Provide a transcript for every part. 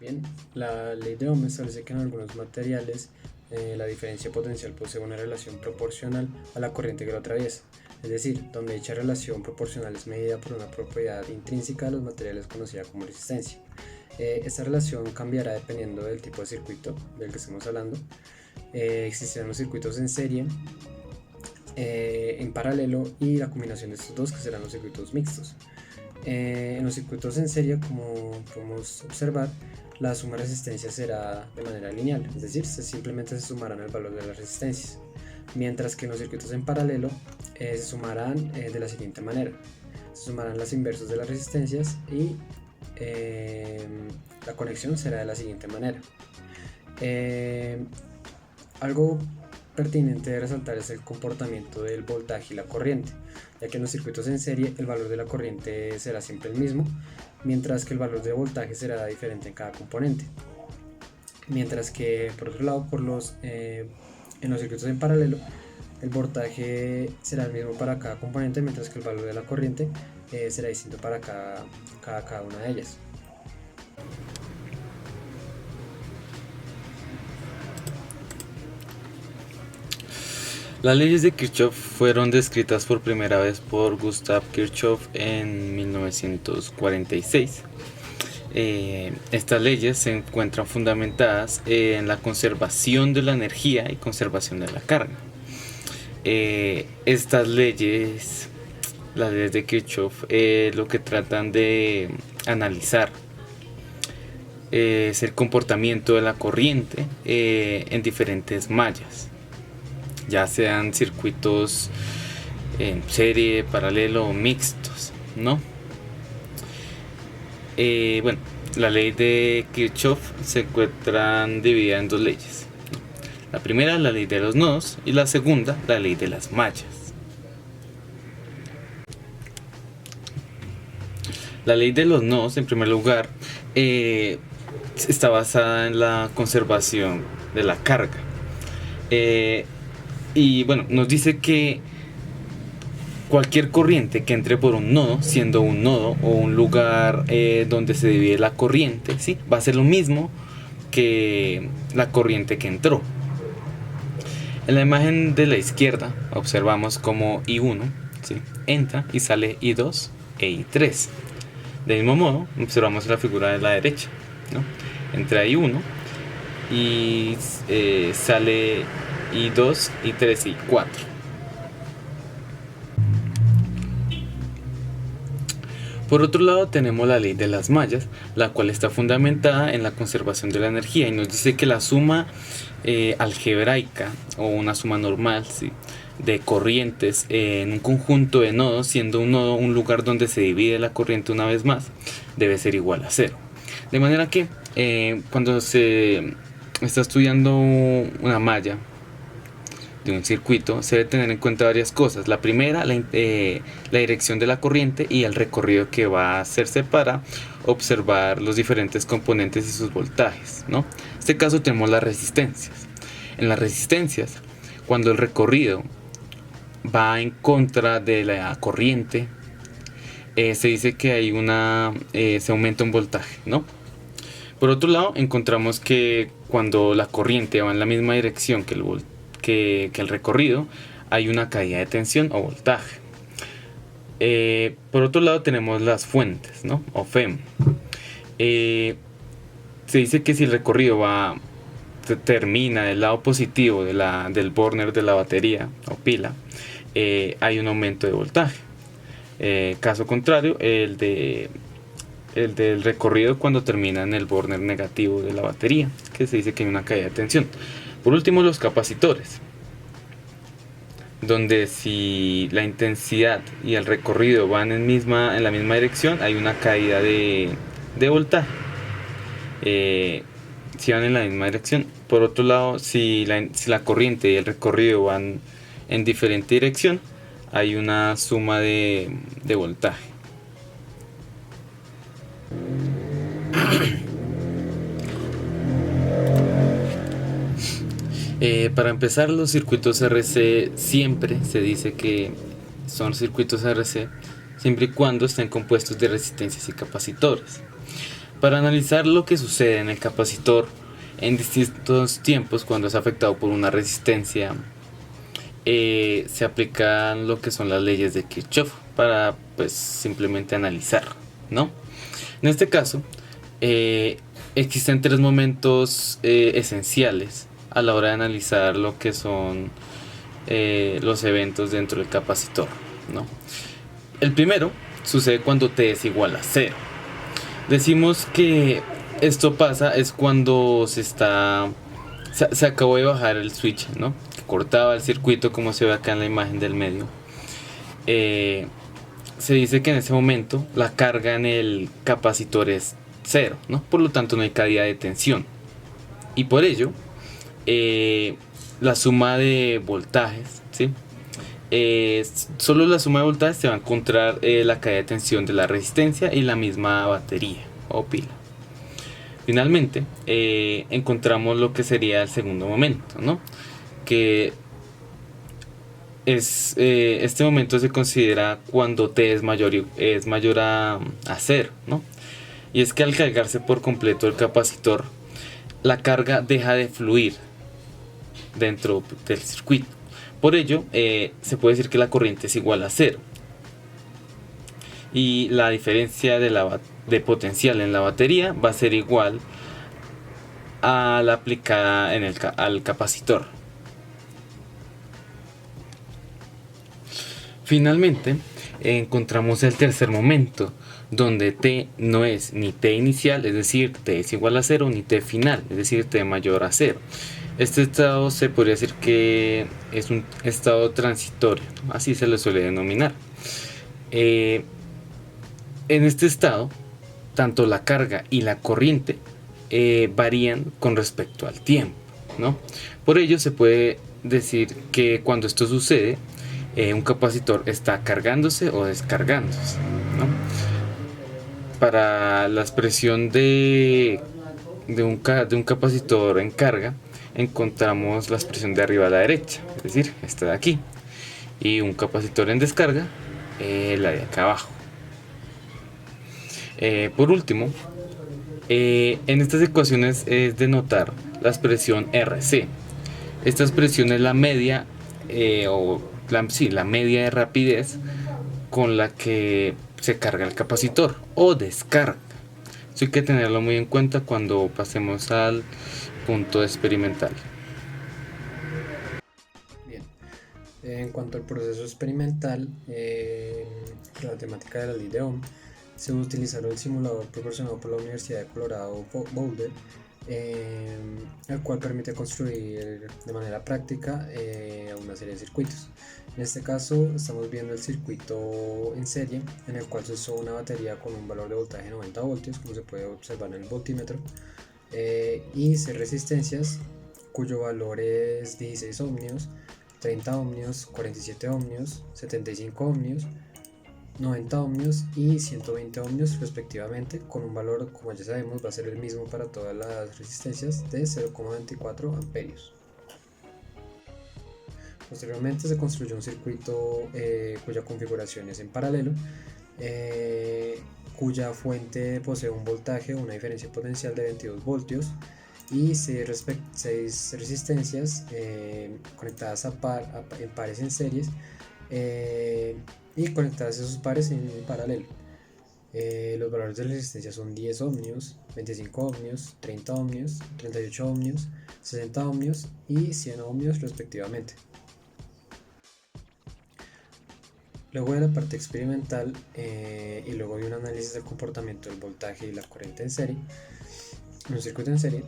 Bien, la ley de Ohm establece que en algunos materiales la diferencia potencial posee una relación proporcional a la corriente que lo atraviesa, es decir, donde dicha relación proporcional es medida por una propiedad intrínseca de los materiales conocida como resistencia. Esta relación cambiará dependiendo del tipo de circuito del que estemos hablando. Existirán los circuitos en serie, en paralelo y la combinación de estos dos que serán los circuitos mixtos. En los circuitos en serie, como podemos observar, la suma de resistencias será de manera lineal, es decir, simplemente se sumarán el valor de las resistencias, mientras que en los circuitos en paralelo se sumarán de la siguiente manera: se sumarán las inversas de las resistencias y la conexión será de la siguiente manera. Algo pertinente de resaltar es el comportamiento del voltaje y la corriente, ya que en los circuitos en serie el valor de la corriente será siempre el mismo, mientras que el valor de voltaje será diferente en cada componente. Mientras que por otro lado, en los circuitos en paralelo, el voltaje será el mismo para cada componente, mientras que el valor de la corriente será distinto para cada una de ellas. Las leyes de Kirchhoff fueron descritas por primera vez por Gustav Kirchhoff en 1946. Estas leyes se encuentran fundamentadas en la conservación de la energía y conservación de la carga. Estas leyes, las leyes de Kirchhoff, lo que tratan de analizar es el comportamiento de la corriente en diferentes mallas, ya sean circuitos en serie, paralelo o mixtos, ¿no? Bueno, la ley de Kirchhoff se encuentran dividida en dos leyes. La primera, la ley de los nodos, y la segunda, la ley de las mallas. La ley de los nodos, en primer lugar, está basada en la conservación de la carga. Y bueno, nos dice que cualquier corriente que entre por un nodo, siendo un nodo o un lugar donde se divide la corriente, ¿sí?, va a ser lo mismo que la corriente que entró. En la imagen de la izquierda observamos como I1, ¿sí?, entra y sale I2 e I3. Del mismo modo, observamos la figura de la derecha, ¿no? Entra I1 y sale I2, I3 y I4. Por otro lado tenemos la ley de las mallas, la cual está fundamentada en la conservación de la energía y nos dice que la suma algebraica o una suma normal, ¿sí?, de corrientes en un conjunto de nodos, siendo un nodo un lugar donde se divide la corriente una vez más, debe ser igual a 0. De manera que cuando se está estudiando una malla de un circuito, se debe tener en cuenta varias cosas. La primera, la dirección de la corriente y el recorrido que va a hacerse para observar los diferentes componentes y sus voltajes, ¿no? En este caso tenemos las resistencias. En las resistencias, cuando el recorrido va en contra de la corriente, se dice que hay se aumenta un voltaje, ¿no? Por otro lado, encontramos que cuando la corriente va en la misma dirección que el recorrido, hay una caída de tensión o voltaje. Por otro lado tenemos las fuentes, ¿no?, o FEM. Se dice que si el recorrido termina del lado positivo del burner de la batería o pila, hay un aumento de voltaje. Caso contrario, el del recorrido cuando termina en el burner negativo de la batería, que se dice que hay una caída de tensión. Por último, los capacitores, donde si la intensidad y el recorrido van en la misma dirección, hay una caída de voltaje, si van en la misma dirección. Por otro lado, si la corriente y el recorrido van en diferente dirección, hay una suma de voltaje. Para empezar, los circuitos RC siempre se dice que son circuitos RC siempre y cuando estén compuestos de resistencias y capacitores. Para analizar lo que sucede en el capacitor en distintos tiempos cuando es afectado por una resistencia, se aplican lo que son las leyes de Kirchhoff para pues simplemente analizar, ¿no? En este caso, existen tres momentos esenciales a la hora de analizar lo que son los eventos dentro del capacitor, ¿no? El primero sucede cuando T es igual a 0. Decimos que esto pasa es cuando se acabó de bajar el switch, ¿no? Que cortaba el circuito, como se ve acá en la imagen del medio. Se dice que en ese momento la carga en el capacitor es 0, ¿no? Por lo tanto no hay caída de tensión. Y por ello, la suma de voltajes, ¿sí? Solo la suma de voltajes se va a encontrar la caída de tensión de la resistencia y la misma batería o pila. Finalmente, encontramos lo que sería el segundo momento, ¿no? Que este momento se considera cuando T es mayor a 0, ¿no? Y es que al cargarse por completo el capacitor, la carga deja de fluir dentro del circuito. Por ello, se puede decir que la corriente es igual a 0. Y la diferencia de potencial en la batería va a ser igual a la aplicada al capacitor. Finalmente, encontramos el tercer momento, donde T no es ni T inicial, es decir, T es igual a 0, ni T final, es decir, T mayor a 0. Este estado se podría decir que es un estado transitorio, así se le suele denominar. En este estado, tanto la carga y la corriente varían con respecto al tiempo, ¿no? Por ello se puede decir que cuando esto sucede, un capacitor está cargándose o descargándose, ¿no? Para la expresión de un capacitor en carga, encontramos la expresión de arriba a la derecha, es decir, esta de aquí, y un capacitor en descarga, la de acá abajo. Por último, en estas ecuaciones es de notar la expresión RC. Esta expresión es la media la media de rapidez con la que se carga el capacitor o descarga. Eso hay que tenerlo muy en cuenta cuando pasemos al punto experimental. Bien, en cuanto al proceso experimental, la temática de la ley de Ohm, se utilizaron el simulador proporcionado por la Universidad de Colorado Boulder, el cual permite construir de manera práctica una serie de circuitos. En este caso estamos viendo el circuito en serie, en el cual se usó una batería con un valor de voltaje de 90 voltios, como se puede observar en el voltímetro, y 6 resistencias cuyo valor es 16 ohmios, 30 ohmios, 47 ohmios, 75 ohmios, 90 ohmios y 120 ohmios respectivamente, con un valor, como ya sabemos, va a ser el mismo para todas las resistencias, de 0,24 amperios. Posteriormente se construyó un circuito cuya configuración es en paralelo, cuya fuente posee un voltaje o una diferencia potencial de 22 voltios y 6 resistencias conectadas en pares en series, y conectadas esos pares en paralelo. Los valores de resistencia son 10 ohmios, 25 ohmios, 30 ohmios, 38 ohmios, 60 ohmios y 100 ohmios respectivamente. Luego de la parte experimental y luego de un análisis del comportamiento del voltaje y la corriente en serie, en un circuito en serie,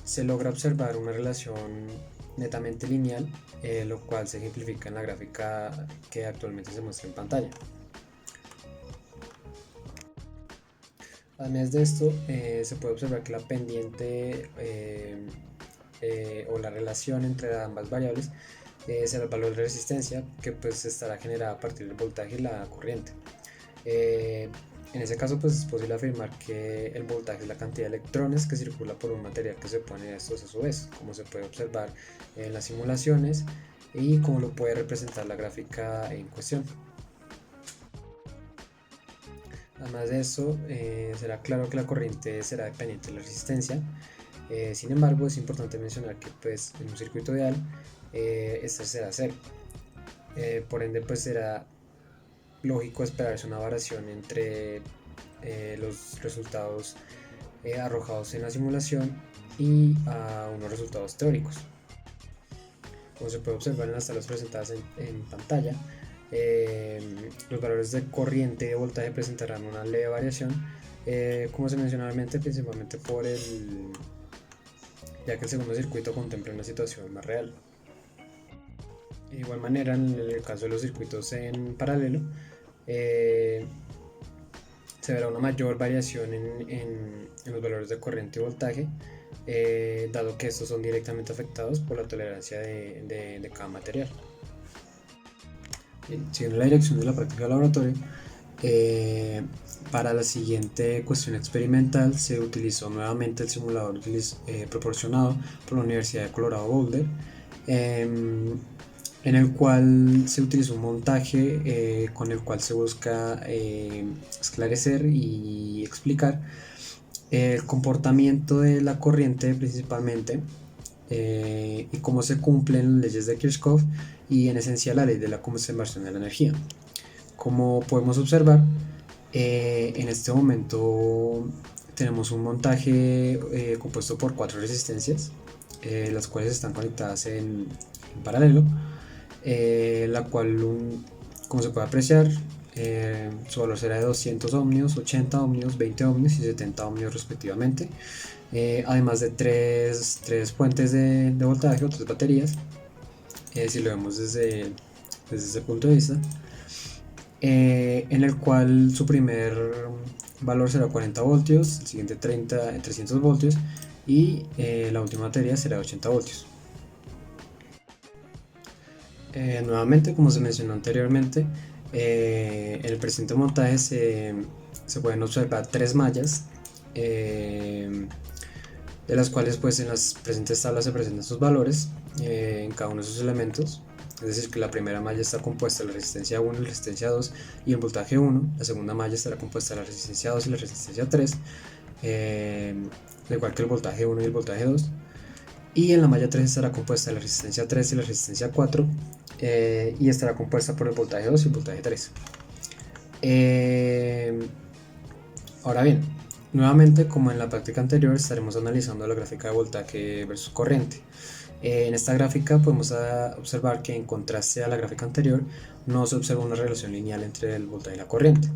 se logra observar una relación netamente lineal, lo cual se ejemplifica en la gráfica que actualmente se muestra en pantalla. Además de esto, se puede observar que la pendiente o la relación entre ambas variables será el valor de resistencia, que pues estará generada a partir del voltaje y la corriente. En ese caso pues es posible afirmar que el voltaje es la cantidad de electrones que circula por un material que se pone a estos a su vez, como se puede observar en las simulaciones y como lo puede representar la gráfica en cuestión. Además de eso, será claro que la corriente será dependiente de la resistencia. Sin embargo, es importante mencionar que pues, en un circuito ideal, esta será cero. Por ende, pues será lógico esperarse una variación entre los resultados arrojados en la simulación y a unos resultados teóricos. Como se puede observar en las tablas presentadas en pantalla, los valores de corriente y de voltaje presentarán una leve variación, como se mencionó anteriormente, principalmente ya que el segundo circuito contempla una situación más real. De igual manera, en el caso de los circuitos en paralelo, se verá una mayor variación en los valores de corriente y voltaje, dado que estos son directamente afectados por la tolerancia de cada material. Bien, siguiendo la dirección de la práctica de laboratorio, para la siguiente cuestión experimental se utilizó nuevamente el simulador proporcionado por la Universidad de Colorado Boulder, en el cual se utilizó un montaje con el cual se busca esclarecer y explicar el comportamiento de la corriente principalmente, y cómo se cumplen las leyes de Kirchhoff y en esencia la ley de la conservación de la energía. Como podemos observar, en este momento tenemos un montaje compuesto por 4 resistencias, las cuales están conectadas en paralelo, la cual, como se puede apreciar, su valor será de 200 ohmios, 80 ohmios, 20 ohmios y 70 ohmios respectivamente, además de tres fuentes de voltaje o 3 baterías, si lo vemos desde ese punto de vista, en el cual su primer valor será 40 voltios, el siguiente 300 voltios y la última batería será 80 voltios. Nuevamente, como se mencionó anteriormente, en el presente montaje se pueden observar 3 mallas, de las cuales pues en las presentes tablas se presentan sus valores en cada uno de sus elementos. Es decir, que la primera malla está compuesta de la resistencia 1, la resistencia 2 y el voltaje 1. La segunda malla estará compuesta de la resistencia 2 y la resistencia 3, al igual que el voltaje 1 y el voltaje 2. Y en la malla 3 estará compuesta de la resistencia 3 y la resistencia 4, y estará compuesta por el voltaje 2 y el voltaje 3. Ahora bien, nuevamente, como en la práctica anterior, estaremos analizando la gráfica de voltaje versus corriente. En esta gráfica podemos observar que, en contraste a la gráfica anterior, no se observa una relación lineal entre el voltaje y la corriente.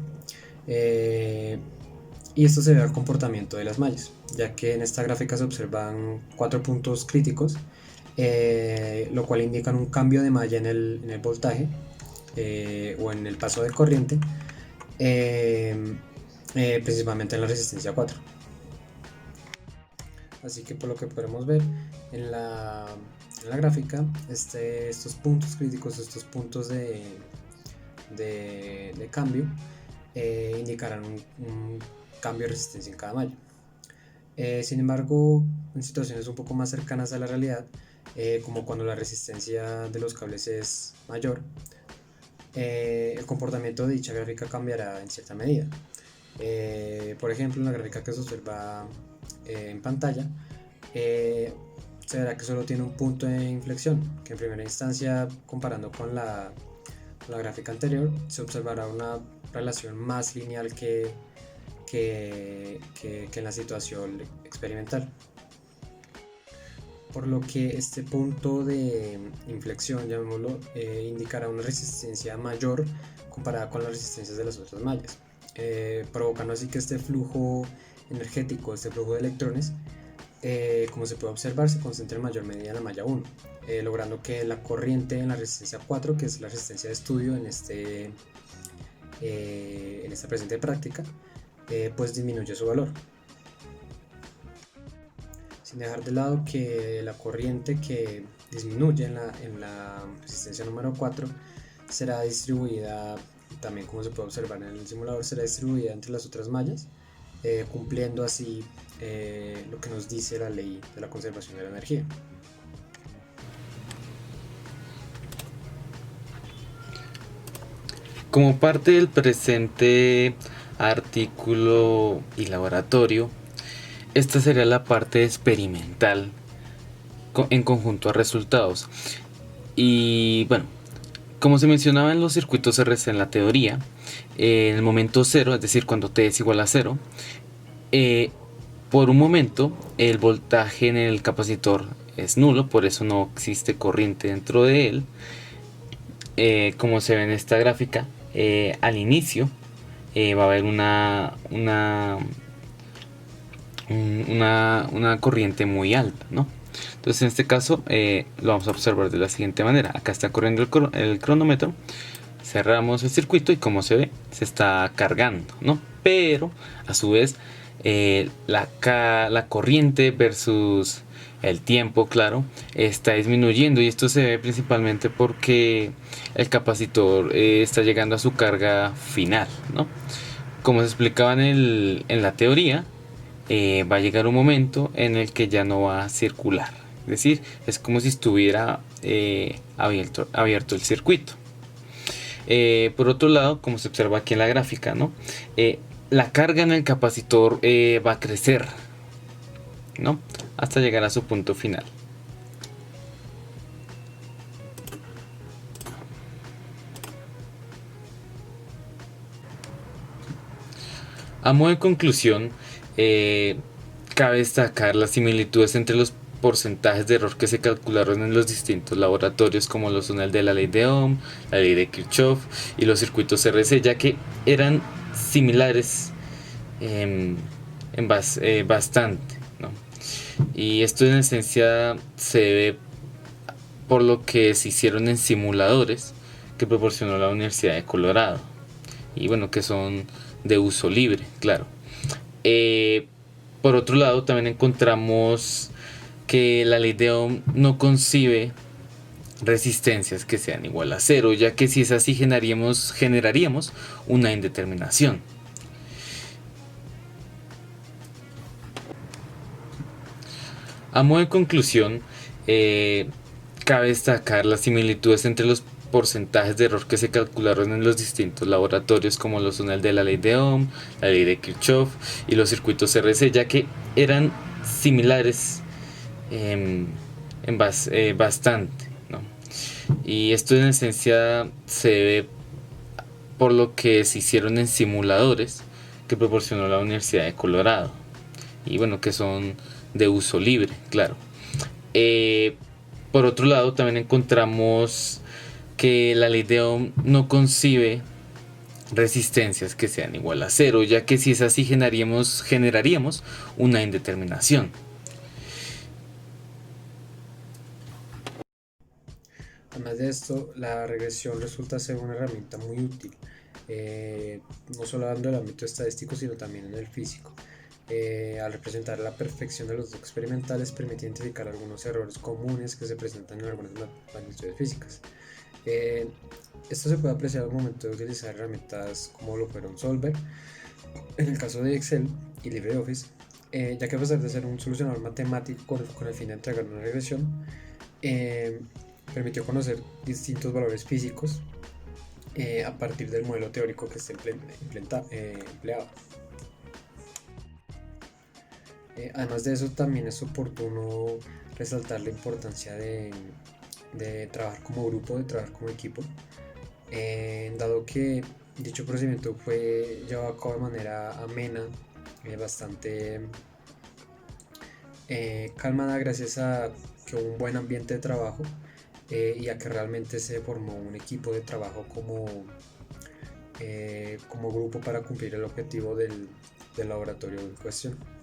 Y esto se debe al comportamiento de las mallas, ya que en esta gráfica se observan 4 puntos críticos, lo cual indican un cambio de malla en el voltaje o en el paso de corriente, principalmente en la resistencia 4. Así que, por lo que podemos ver en la gráfica, estos puntos críticos, estos puntos de cambio, indicarán un cambio de resistencia en cada malla. Sin embargo, en situaciones un poco más cercanas a la realidad, como cuando la resistencia de los cables es mayor, el comportamiento de dicha gráfica cambiará en cierta medida. Por ejemplo, en la gráfica que se observa en pantalla, se verá que solo tiene un punto de inflexión, que en primera instancia, comparando con la gráfica anterior, se observará una relación más lineal que en la situación experimental, por lo que este punto de inflexión, llamémoslo, indicará una resistencia mayor comparada con las resistencias de las otras mallas, provocando así que este flujo energético, este flujo de electrones, como se puede observar, se concentra en mayor medida en la malla 1, logrando que la corriente en la resistencia 4, que es la resistencia de estudio en esta presente práctica, pues disminuye su valor, sin dejar de lado que la corriente que disminuye en la resistencia número 4 será distribuida, también como se puede observar en el simulador, será distribuida entre las otras mallas, cumpliendo así lo que nos dice la ley de la conservación de la energía. Como parte del presente artículo y laboratorio. Esta sería la parte experimental en conjunto a resultados. Y bueno, como se mencionaba en los circuitos RC en la teoría, en el momento cero, es decir, cuando T es igual a cero, por un momento el voltaje en el capacitor es nulo, por eso no existe corriente dentro de él. Como se ve en esta gráfica, al inicio va a haber una corriente muy alta, ¿no? Entonces en este caso lo vamos a observar de la siguiente manera. Acá está corriendo el cronómetro, cerramos el circuito y como se ve se está cargando, ¿no? Pero a su vez la corriente versus el tiempo, claro, está disminuyendo, y esto se ve principalmente porque el capacitor está llegando a su carga final, ¿no? Como se explicaba en la teoría, va a llegar un momento en el que ya no va a circular, es decir, es como si estuviera abierto el circuito. Por otro lado, como se observa aquí en la gráfica, ¿no? La carga en el capacitor va a crecer, ¿no? Hasta llegar a su punto final. A modo de conclusión, cabe destacar las similitudes entre los porcentajes de error que se calcularon en los distintos laboratorios, como lo son el de la ley de Ohm, la ley de Kirchhoff y los circuitos RC, ya que eran similares bastante, ¿no? Y esto en esencia se debe por lo que se hicieron en simuladores que proporcionó la Universidad de Colorado, y bueno, que son de uso libre, claro. Por otro lado, también encontramos que la ley de Ohm no concibe resistencias que sean igual a cero, ya que si es así generaríamos una indeterminación. A modo de conclusión, cabe destacar las similitudes entre los porcentajes de error que se calcularon en los distintos laboratorios, como lo son el de la ley de Ohm, la ley de Kirchhoff y los circuitos RC, ya que eran similares bastante, ¿no? Y esto en esencia se debe por lo que se hicieron en simuladores que proporcionó la Universidad de Colorado, y bueno, que son de uso libre, claro. Por otro lado, también encontramos que la ley de Ohm no concibe resistencias que sean igual a cero, ya que si es así generaríamos una indeterminación. Además de esto, la regresión resulta ser una herramienta muy útil, no solo hablando del ámbito estadístico, sino también en el físico. Al representar la perfección de los datos experimentales, permite identificar algunos errores comunes que se presentan en algunas magnitudes físicas. Esto se puede apreciar al momento de utilizar herramientas como lo fueron Solver, en el caso de Excel y LibreOffice, ya que a pesar de ser un solucionador matemático con el fin de entregar una regresión, permitió conocer distintos valores físicos a partir del modelo teórico que está empleado. Además de eso, también es oportuno resaltar la importancia de trabajar como grupo, de trabajar como equipo, dado que dicho procedimiento fue llevado a cabo de manera amena, bastante calmada, gracias a que hubo un buen ambiente de trabajo y a que realmente se formó un equipo de trabajo como grupo para cumplir el objetivo del laboratorio en cuestión.